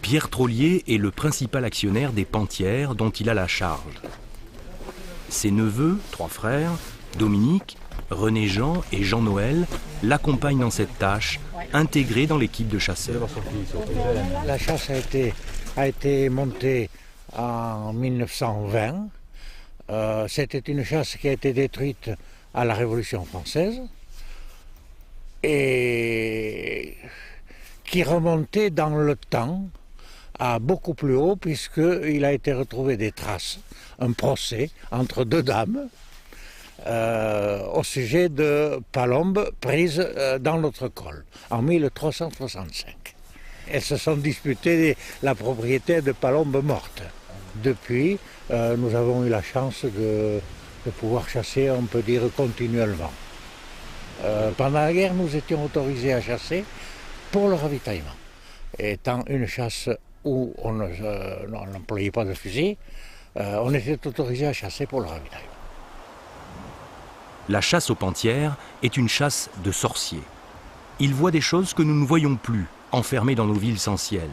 Pierre Trollier est le principal actionnaire des Pentières dont il a la charge. Ses neveux, 3 frères, Dominique, René-Jean et Jean-Noël, l'accompagnent dans cette tâche, intégrés dans l'équipe de chasseurs. La chasse a été montée en 1920. C'était une chasse qui a été détruite à la Révolution française et qui remontait dans le temps à beaucoup plus haut, puisqu'il a été retrouvé des traces, un procès entre 2 dames au sujet de palombes prises dans notre col en 1365. Elles se sont disputées la propriété de palombes mortes. Depuis, nous avons eu la chance de pouvoir chasser, on peut dire, continuellement. Pendant la guerre, nous étions autorisés à chasser pour le ravitaillement. Étant une chasse où on n'employait pas de fusil, on était autorisé à chasser pour le ravitaillement. La chasse aux Pentières est une chasse de sorciers. Ils voient des choses que nous ne voyons plus, enfermés dans nos villes sans ciel.